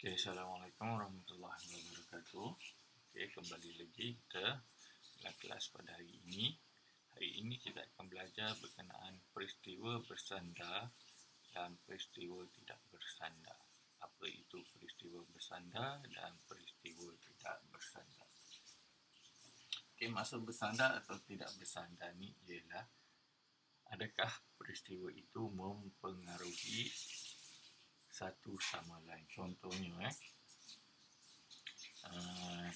Okay, Assalamualaikum warahmatullahi wabarakatuh. Okay, kembali lagi kita dalam kelas pada hari ini. Hari ini kita akan belajar berkenaan peristiwa bersandar dan peristiwa tidak bersandar. Apa itu peristiwa bersandar dan peristiwa tidak bersandar? Okay, maksud bersandar atau tidak bersandar ni ialah adakah peristiwa itu mempengaruhi satu sama lain. Contohnya,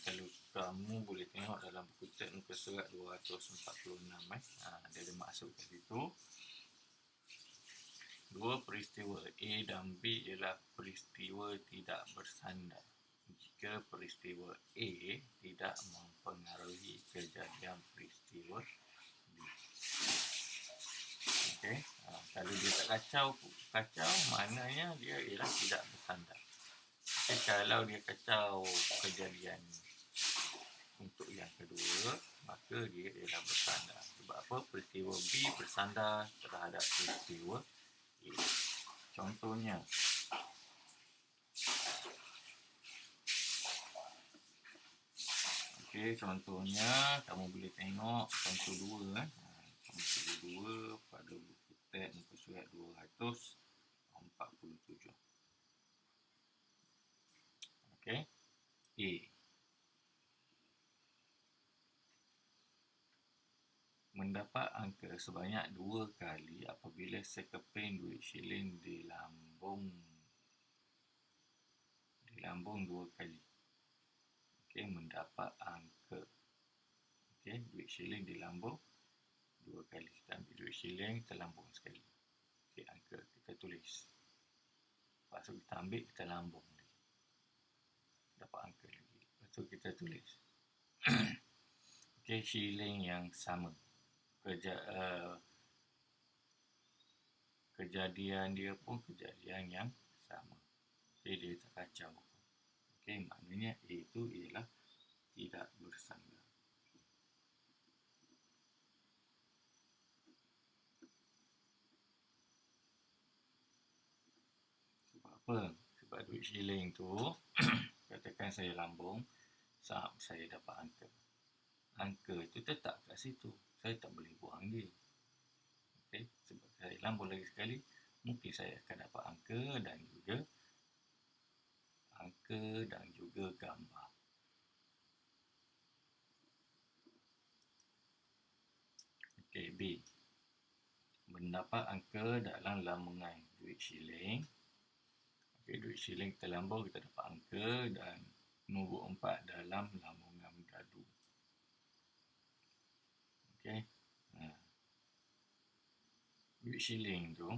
kalau kamu boleh tengok dalam buku teks muka surat 246, dia ada maksud kat situ. Dua peristiwa A dan B ialah peristiwa tidak bersandar jika peristiwa A tidak mempengaruhi kejadian peristiwa B. Okey, kalau dia tak kacau maknanya dia ialah tidak bersandar. Kalau dia kacau kejadian untuk yang kedua, maka dia ialah bersandar. Sebab apa? Peristiwa B bersandar terhadap peristiwa A. Contohnya, contohnya kamu boleh tengok contoh 2. Contoh 2 pada buku teks muka surat 247. Okey, A. Mendapat angka sebanyak 2 kali apabila sekeping duit shilling dilambung 2 kali. Okey, mendapat angka. Okey, duit shilling dilambung 2 kali. Kita ambil duit shilling, kita lambung sekali. Okey, angka kita tulis. Lepas tu kita ambil, kita lambung lagi. Dapat angka lagi. Lepas tu kita tulis. Okey, shilling yang sama. Kejadian dia pun kejadian yang sama. Okey, dia tak kacau. Okey, maknanya A itu ialah tidak bersandar. Sebab apa? Sebab duit shilling tu, katakan saya lambung, sahab saya dapat angka. Angka itu tetap kat situ. Saya tak boleh buang dia. Okey, sebab saya lambung lagi sekali, mungkin saya akan dapat angka dan juga gambar. Okey, B. Mendapat angka dalam lambungan duit shilling. Okey, duit shilling kita lambung, kita dapat angka dan nombor 4 dalam lambungan gaduh. Okey. Duit shilling tu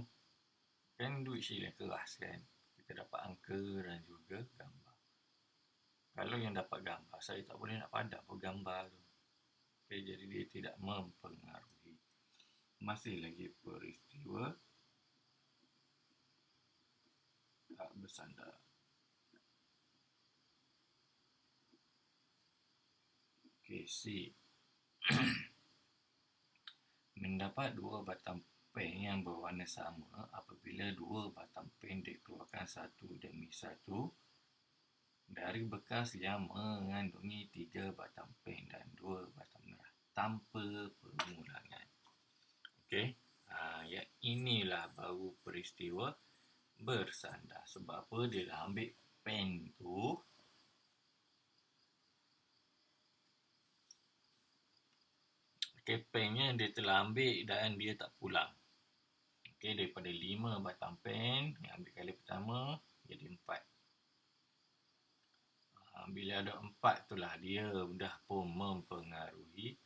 kan duit shilling keras kan. Kita dapat angka dan juga gambar. Kalau yang dapat gambar, saya tak boleh nak padam pun gambar tu. Okey, jadi dia tidak mempengaruhi. Masih lagi peristiwa tak bersandar. Okey, C. Mendapat 2 batang pen yang berwarna sama apabila 2 batang pen dikeluarkan satu demi satu dari bekas yang mengandungi 3 batang pen dan 2 batang merah tanpa permulangan. Okey, yang inilah baru peristiwa bersandar. Sebab apa? Dia dah ambil pen tu, pennya dia telah ambil dan dia tak pulang. Okey, daripada 5 batang pen yang ambil kali pertama jadi 4. Bila ada 4 tu lah dia dah pun mempengaruhi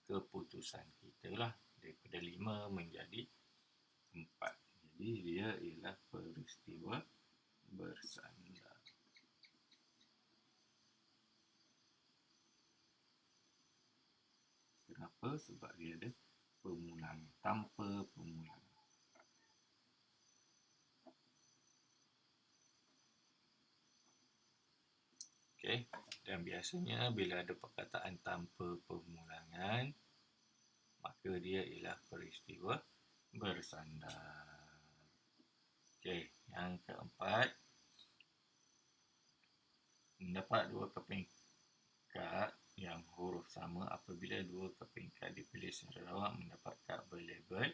keputusan kita lah. Daripada 5 menjadi 4. Jadi dia ialah peristiwa bersandar. Kenapa? Sebab dia ada permulangan. Tanpa permulangan. Okey, dan biasanya bila ada perkataan tanpa permulangan, maka dia ialah peristiwa bersandar. Okey, yang keempat, mendapat dua keping kad yang huruf sama apabila dua keping kad dipilih secara rawak mendapat kad berlabel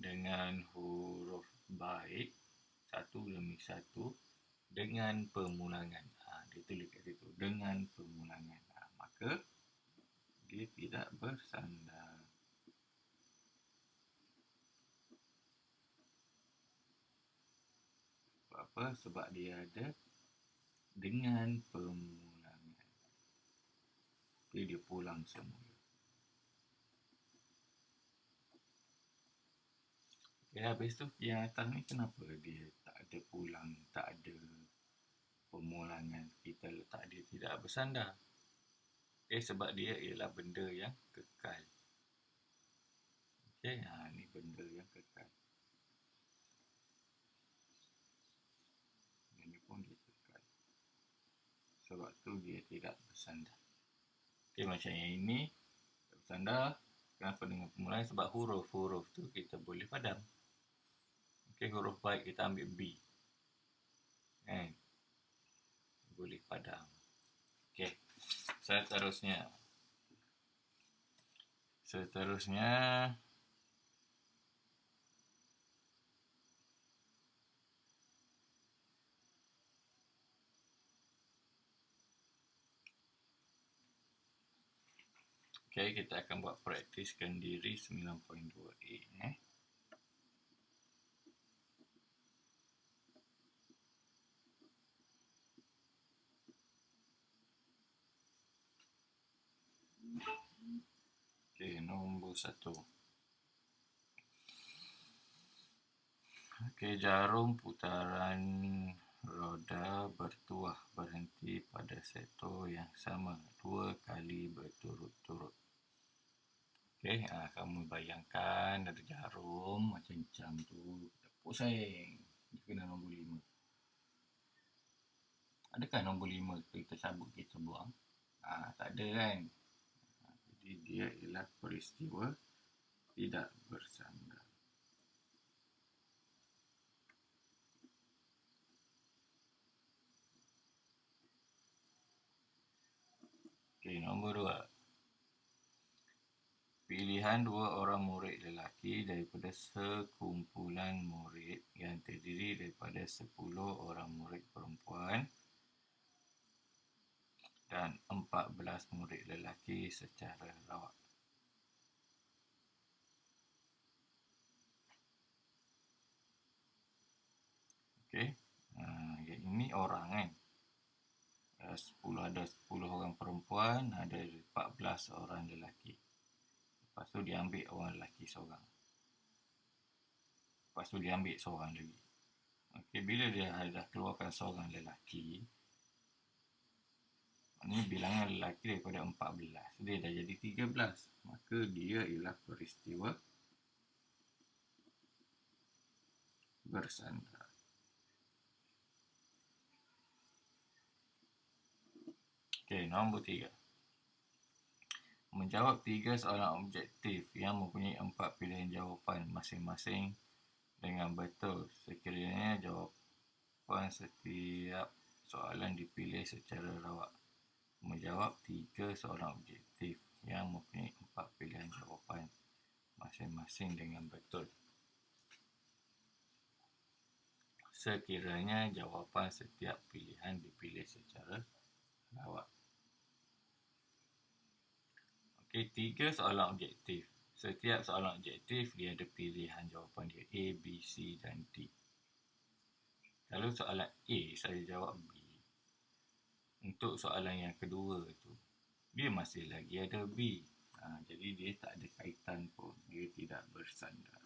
dengan huruf baik satu demi satu dengan pemulangan. Dia tulis kat situ dengan pemulangan. Maka dia tidak bersandar. Sebab apa? Sebab dia ada dengan pemulangan. Jadi dia pulang semula. Habis tu yang atas ni kenapa dia tak ada pulang, tak ada pemulangan? Kita letak dia tidak bersandar. Sebab dia ialah benda yang kekal. Ni benda yang kekal. Ini pun dia kekal. Sebab tu dia tidak bersandar. Macam yang ini tak bersandar. Kenapa dengan pemulangan? Sebab huruf-huruf tu kita boleh padam. Huruf baik kita ambil B. Boleh padam. Seterusnya. Kita akan buat praktiskan diri 9.2a. Nombor 1. Jarum putaran roda bertuah berhenti pada sektor yang sama 2 kali berturut-turut. Kamu bayangkan ada jarum macam tu. Pusing. Dia kena nombor 5. Adakah nombor 5 kita cabut, kita buang? Tak ada kan? Jadi dia ialah peristiwa tidak bersandar. Nombor 2. Pilihan 2 orang murid lelaki daripada sekumpulan murid yang terdiri daripada 10 orang murid perempuan dan 14 murid lelaki secara rawak. Yang ini orang kan. 10 orang perempuan, ada 14 orang lelaki. Lepas tu dia ambil orang lelaki seorang. Lepas tu dia ambil seorang lagi. Bila dia dah keluarkan seorang lelaki, ini bilangan lelaki daripada 14. Dia dah jadi 13. Maka dia ialah peristiwa bersandar. Nombor 3. Menjawab 3 soalan objektif yang mempunyai 4 pilihan jawapan masing-masing dengan betul sekiranya jawapan setiap soalan dipilih secara rawak. Menjawab 3 soalan objektif yang mempunyai 4 pilihan jawapan masing-masing dengan betul sekiranya jawapan setiap pilihan dipilih secara rawak. 3 soalan objektif. Setiap soalan objektif dia ada pilihan jawapan dia A, B, C dan D. Kalau soalan A saya jawab B, untuk soalan yang kedua tu dia masih lagi ada B. Jadi dia tak ada kaitan pun. Dia tidak bersandar.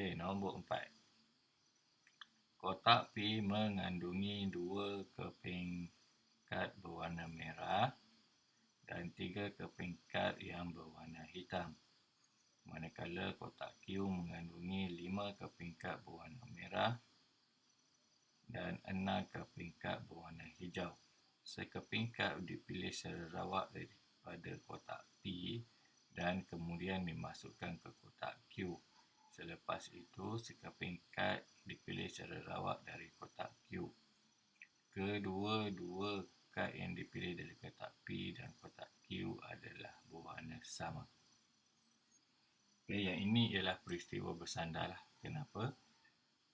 Nombor 4. Kotak P mengandungi 2 keping kad berwarna merah dan 3 keping kad yang berwarna hitam. Manakala kotak Q mengandungi 5 keping kad berwarna merah dan 6 keping kad berwarna hijau. Sekeping kad dipilih secara rawak daripada kotak P dan kemudian dimasukkan ke kotak Q. Selepas itu, sekeping kad dipilih secara rawak dari kotak Q. Kedua-dua kad yang dipilih dari kotak P dan kotak Q adalah berwarna sama. Okay, yang ini ialah peristiwa bersandar lah. Kenapa?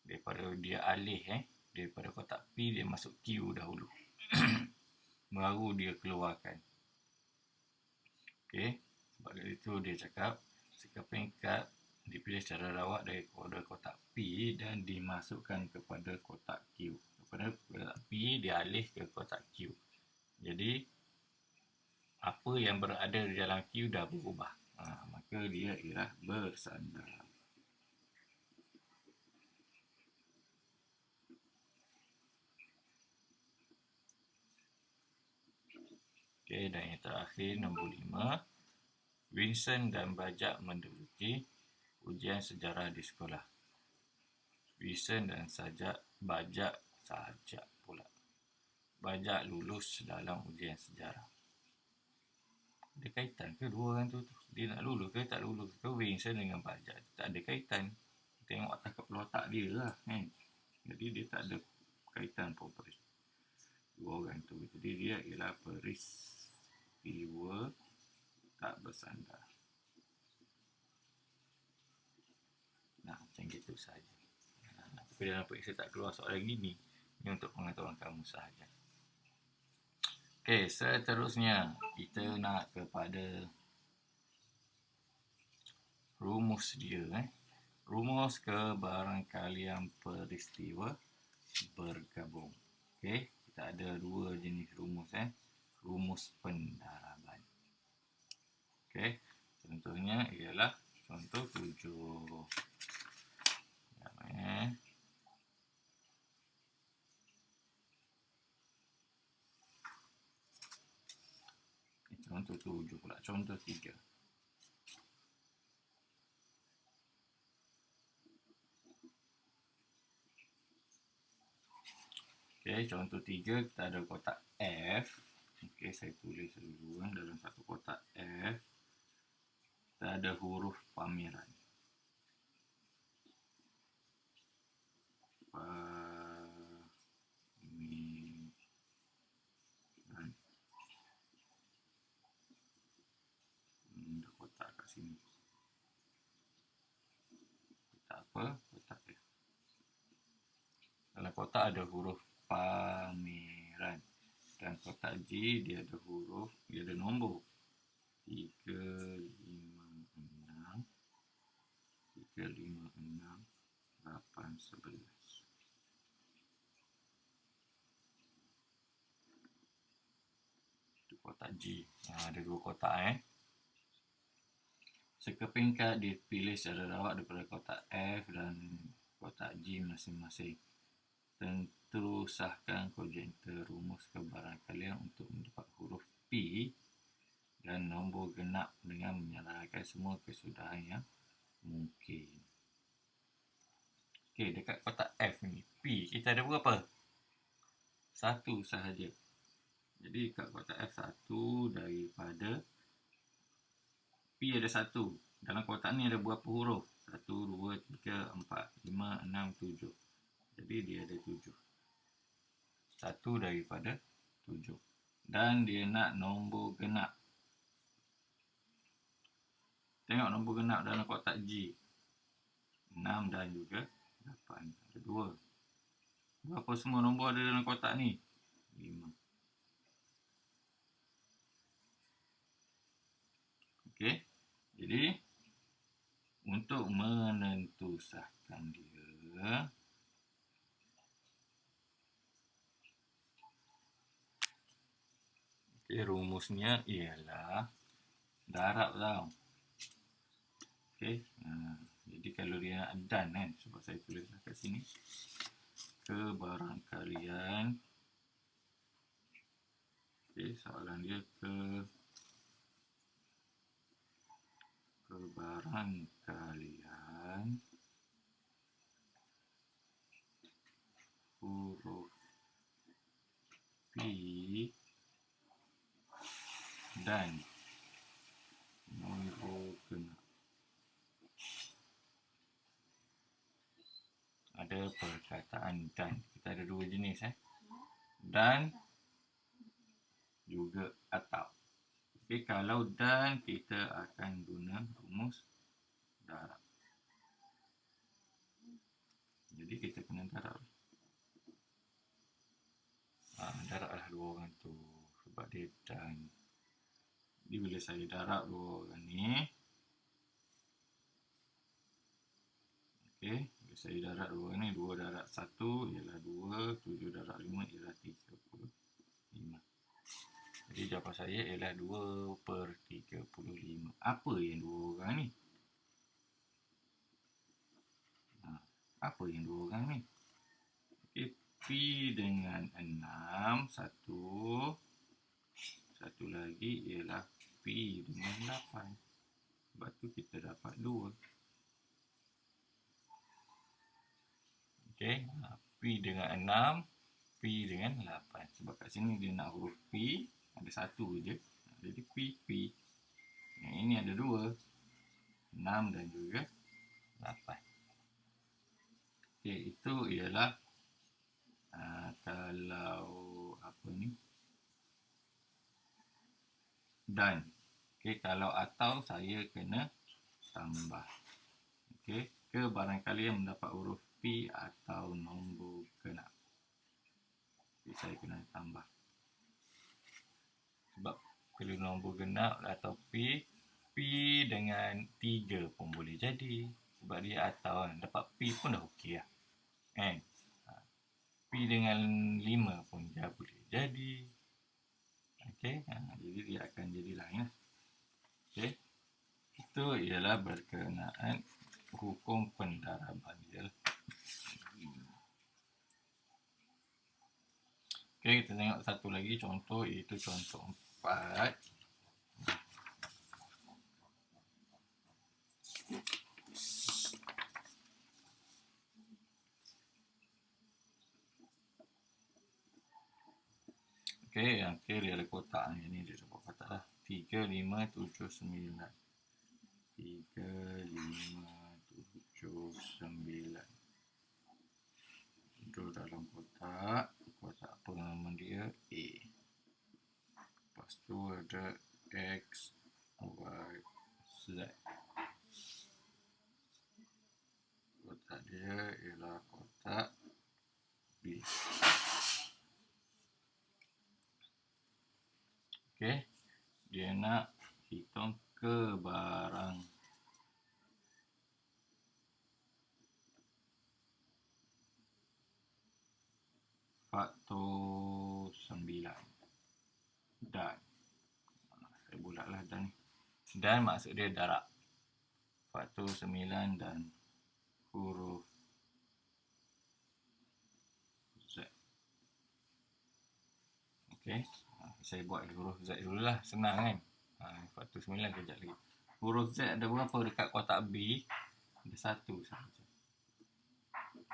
Daripada dia alih daripada kotak P dia masuk Q dahulu. Baru dia keluarkan. Okey, sebab itu dia cakap sekeping kad dipilih secara rawak daripada kotak P dan dimasukkan kepada kotak Q. Daripada kotak P dialih ke kotak Q. Jadi apa yang berada di dalam Q dah berubah. Maka dia ialah bersandar. Okey, dan yang terakhir nombor 5. Vincent dan Bajak menduduki ujian sejarah di sekolah. Vincent dan Bajak pula. Bajak lulus dalam ujian sejarah. Ada kaitan ke dua orang tu? Dia nak lulus ke tak lulus ke? Vincent dengan Bajak tak ada kaitan. Tengok atas kepala otak dia lah kan. Jadi dia tak ada kaitan pun dua orang tu. Jadi dia ialah peristiwa tak bersandar. Nah, macam gitu sahaja. Tapi dalam periksa tak keluar soalan gini. Ini untuk pengetahuan kamu sahaja. Okey, seterusnya kita nak kepada rumus dia. Rumus kebarangkalian peristiwa bergabung. Okey, kita ada dua jenis rumus. Rumus pendaraban. Okey, contohnya ialah contoh 7. Contoh 7 pula. Contoh 3. Okey, contoh 3 kita ada kotak F. Okey, saya tulis dulu dalam satu kotak F. Kita ada huruf pameran. Ada kotak kat sini. Kotak apa? Kotak F. Dalam kotak ada huruf pameran. Dan kotak J dia ada nombor 3, 5, 6, 8, 11. Itu kotak J. Ada dua kotak Sekeping kad dipilih secara rawak daripada kotak F dan kotak G masing-masing. Tentu sahkan kojenter rumus kebarangkalian untuk mendapat huruf P dan nombor genap dengan menyalahkan semua kesudahan yang mungkin. Okey, dekat kotak F ni, P kita ada berapa? 1 sahaja. Jadi kat kotak F 1 daripada P ada 1. Dalam kotak ni ada berapa huruf? 1, 2, 3, 4, 5, 6, 7. Jadi dia ada 7. 1 daripada 7. Dan dia nak nombor genap. Tengok nombor genap dalam kotak G. 6 dan juga 8. Ada 2. Berapa semua nombor ada dalam kotak ni? 5. Okey. Jadi, untuk menentusahkan dia, rumusnya ialah darab tau. Okey. Jadi kalau dia nak dan sebab saya tulis kat sini. Kebarangkalian. Okey, soalan dia kebarangkalian huruf P dan perkataan dan. Kita ada dua jenis dan juga atau. Okey, kalau dan kita akan guna rumus darab. Jadi kita kena darab. Darablah dua orang tu sebab dia dan. Jadi bila saya darab dua orang ni, okey, bila saya darab dua orang ni, 2 darab 1 ialah 2, 7 darab 5 ialah 35. Jadi jawapan saya ialah 2/35. Apa yang dua orang ni? Apa yang dua orang ni? Okay, P dengan 6, satu lagi ialah P dengan 8. Sebab tu kita dapat 2. Okay, P dengan 6, P dengan 8. Sebab kat sini dia nak huruf P, ada satu je. Jadi P. Yang ini ada 2, 6 dan juga 8. Okay, itu ialah kalau apa ni, dan. Okay, kalau atau saya kena tambah. Okay, ke barangkali yang mendapat huruf P atau nombor genap. Jadi saya kena tambah. Sebab kalau nombor genap atau P dengan 3 pun boleh jadi. Sebab dia atau dapat P pun dah okey lah. P dengan 5 pun dah boleh jadi. Okey, jadi dia akan jadi lain lah. Okey, itu ialah berkenaan hukum pendaraban dia lah. Okey, kita tengok satu lagi contoh, iaitu contoh 4. Okey, yang kiri ada kotak. Ini dia dapat kotak lah. 3, 5, 7, 9. 3, 5, 7, 9. Duduk dalam kotak. Kotak apa nama dia? A. Lepas tu ada X, Y, Z. Kotak dia ialah kotak B. Okey, dia nak hitung ke barang faktor 9 dan saya bulatlah dan maksud dia darab faktor 9 dan huruf Z. Okey, saya buat huruf Z dulu lah, senang kan. Faktor 9 kejap lagi. Huruf Z ada berapa dekat kotak B? Ada 1 sahaja.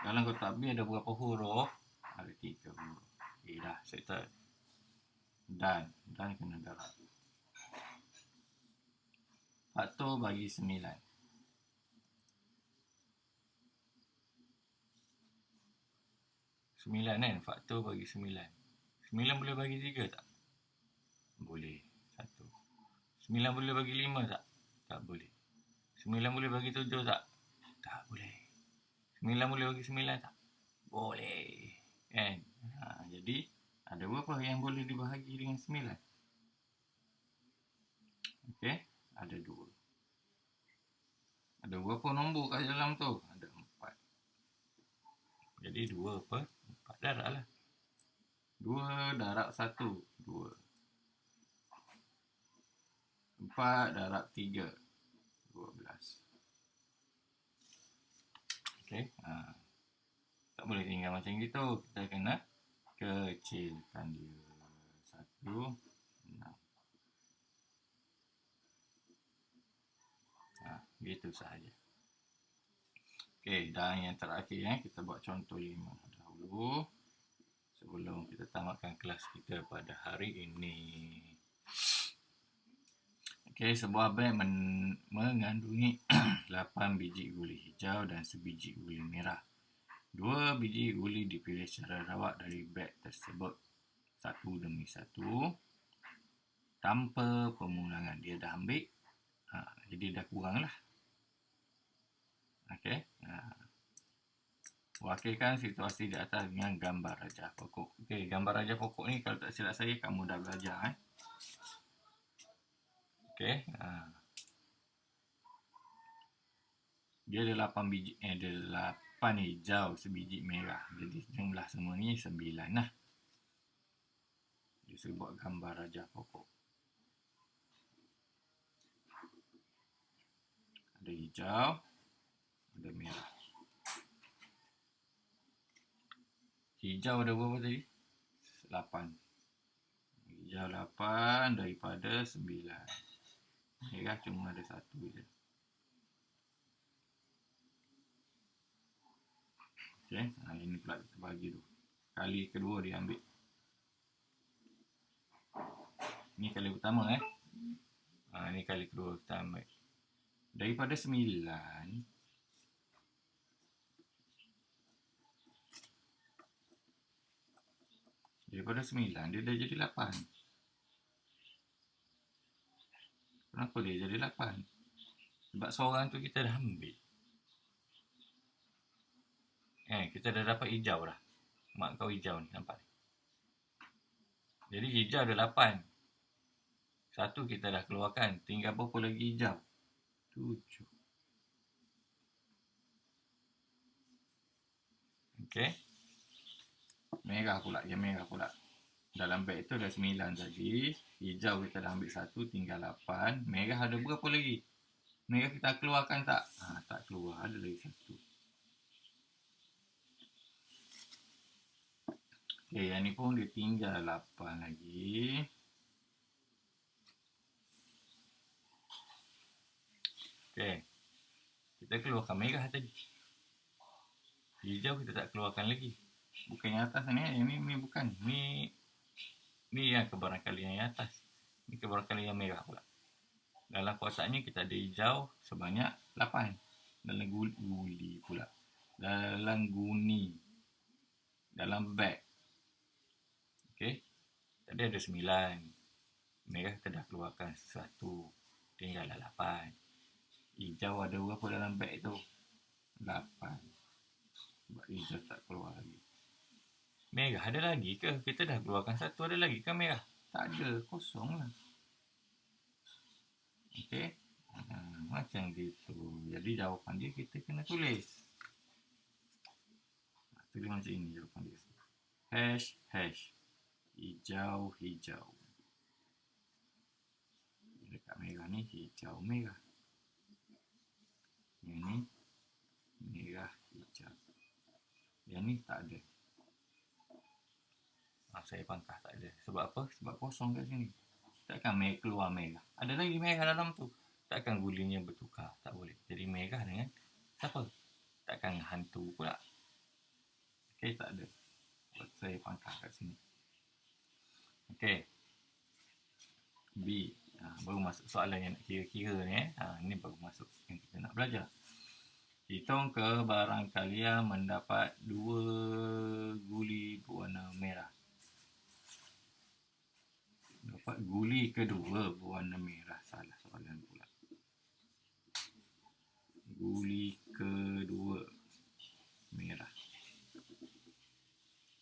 Dalam kotak B ada berapa huruf? Ada 3 huruf. Okay dah, settle. Dan kena darab. Faktor bagi 9. 9 kan? Faktor bagi 9. 9 boleh bagi 3 tak? Boleh. 1. 9 boleh bagi 5 tak? Tak boleh. 9 boleh bagi 7 tak? Tak boleh. 9 boleh bagi 9 tak? Boleh. Kan? Jadi, ada berapa yang boleh dibahagi dengan 9? Okey, ada 2. Ada berapa nombor kat dalam tu? Ada 4. Jadi 2/4 darab lah. 2 darab 1, 2. 4 darab 3, 12. Okey, tak boleh tinggal macam gitu. Kita kena kecilkan dia. 1, 6. Gitu sahaja. Okey, dan yang terakhir kita buat contoh 5 dahulu sebelum kita tamatkan kelas kita pada hari ini. Okey, sebuah beg mengandungi 8 biji guli hijau dan sebiji guli merah. 2 biji guli dipilih secara rawat dari beg tersebut, satu demi satu, tanpa pengulangan. Dia dah ambil, jadi dah kurang lah. Okey. Wakilkan situasi di atas dengan gambar rajah pokok. Okey, gambar rajah pokok ni kalau tak silap saya kamu dah belajar. Okey. Dia ada 8 biji, ada 8 hijau, sebiji merah. Jadi jumlah semua ni 9 lah. Dia suruh buat gambar rajah pokok. Ada hijau, ada merah. Hijau ada berapa tadi? 8. Hijau 8 daripada 9. Merah cuma ada 1 je. Okey, ini pula kita bagi dulu. Kali kedua dia ambil. Ni kali pertama ni kali kedua kita ambil. Daripada 9 dia dah jadi 8. Kenapa dia jadi 8? Sebab seorang tu kita dah ambil. Kita dah dapat hijau dah. Mak kau hijau ni, nampak? Jadi hijau ada 8. Satu kita dah keluarkan. Tinggal berapa lagi hijau? 7. Okey. Merah pula. Dalam beg tu ada 9 tadi. Hijau kita dah ambil 1, tinggal 8. Merah ada berapa lagi? Merah kita keluarkan tak? Tak keluar. Ada lagi 1. Okey, yang ni pun dia tinggal 8 lagi. Okey. Kita keluarkan merah tadi. Hijau kita tak keluarkan lagi. Bukan yang atas ni. Ni bukan. Ni yang kebarangkalian yang atas. Ni kebarangkalian yang merah pula. Dalam kotaknya kita ada hijau sebanyak 8. Dalam guli pula. Dalam guni. Dalam beg. Okey. Tadi ada 9. Merah kita dah keluarkan 1. Tinggal 8. Hijau ada berapa dalam beg tu? 8. Sebab hijau tak keluar lagi. Merah ada lagi ke? Kita dah keluarkan 1, ada lagi ke merah? Tak ada, kosong lah. Okey. Macam gitu. Jadi jawapan dia kita kena tulis. Tulis macam ini jawapan dia. Hash. Hijau. Dekat merah ni hijau merah. Yang ni merah hijau. Yang ni tak ada. Saya pangkah tak ada. Sebab apa? Sebab kosong kat sini. Takkan keluar merah. Ada lagi merah dalam tu. Takkan gulinya bertukar. Tak boleh. Jadi merah dengan siapa? Takkan hantu pula. Okey, tak ada. Saya pangkah kat sini. Okey. B. Baru masuk soalan yang nak kira-kira ni. Ini baru masuk yang kita nak belajar. Hitung kebarangkalian mendapat 2 guli berwarna merah. Dapat guli kedua berwarna merah. Salah soalan pula. Guli kedua merah.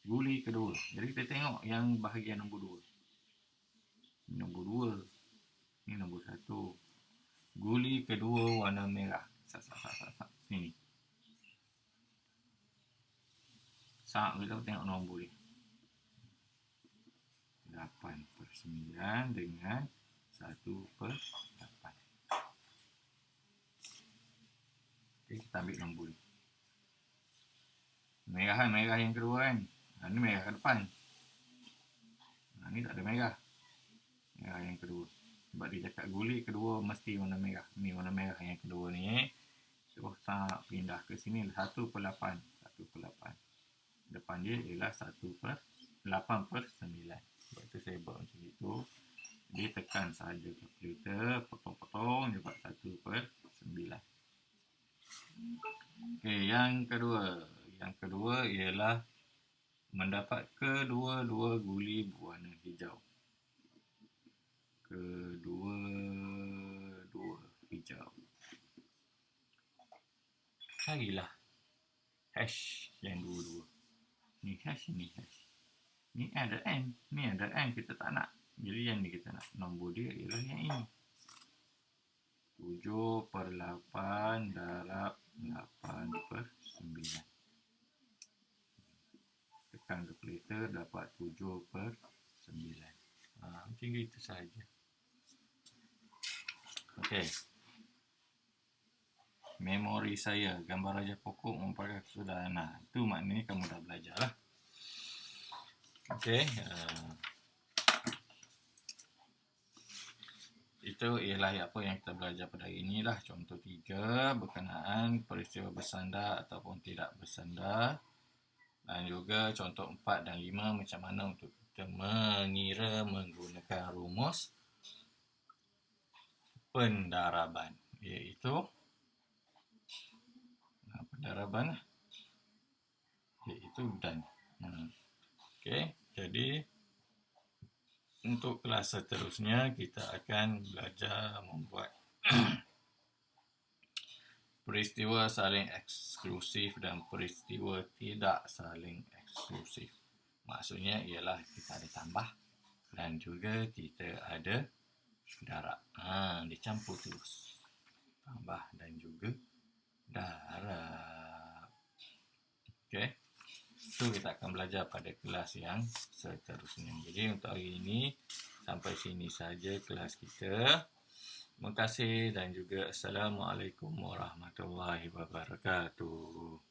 Guli kedua. Jadi kita tengok yang bahagian nombor 2. Nombor 2. Ini nombor 1. Guli kedua warna merah. Sini. Kita tengok nombor ni. 8/9 dengan 1/8. Okay, kita ambil nombor ni. Merah yang kedua kan. Ni merah ke depan. Ni tak ada merah. Merah yang kedua. Sebab dia cakap guli kedua mesti warna merah. Ni warna merah yang kedua ni. Terus pindah ke sini 1/8. Depan dia ialah 8/9. Sebab tu saya buat macam itu. Dia tekan sahaja kalkulator, potong-potong, dapat 1/9. Okey, yang kedua Yang kedua ialah mendapat kedua-dua guli berwarna hijau. Kedua-dua hijau. Carilah hash yang dua-dua. Ni hash, ni hash. Ni ada N. Ni ada N, kita tak nak. Jadi yang ni kita nak. Nombor dia ialah yang ini. 7/8 darab 8/9. Tekan kalkulator dapat 7/9. Macam itu sahaja. Okey. Memori saya, gambar raja pokok merupakan kesudahan. Itu maknanya kamu dah belajar lah. Okey. Itu ialah apa yang kita belajar pada hari ini lah. Contoh 3 berkenaan peristiwa bersandar ataupun tidak bersandar. Dan juga contoh 4 dan 5 macam mana untuk kita mengira menggunakan rumus pendaraban. Iaitu pendaraban iaitu dan. Okey, jadi untuk kelas seterusnya kita akan belajar membuat peristiwa saling eksklusif dan peristiwa tidak saling eksklusif. Maksudnya ialah kita ada tambah dan juga kita ada darab. Dicampur terus. Tambah dan juga darab. Okey. Itu kita akan belajar pada kelas yang seterusnya. Jadi untuk hari ini sampai sini saja kelas kita. Terima kasih dan juga Assalamualaikum warahmatullahi wabarakatuh.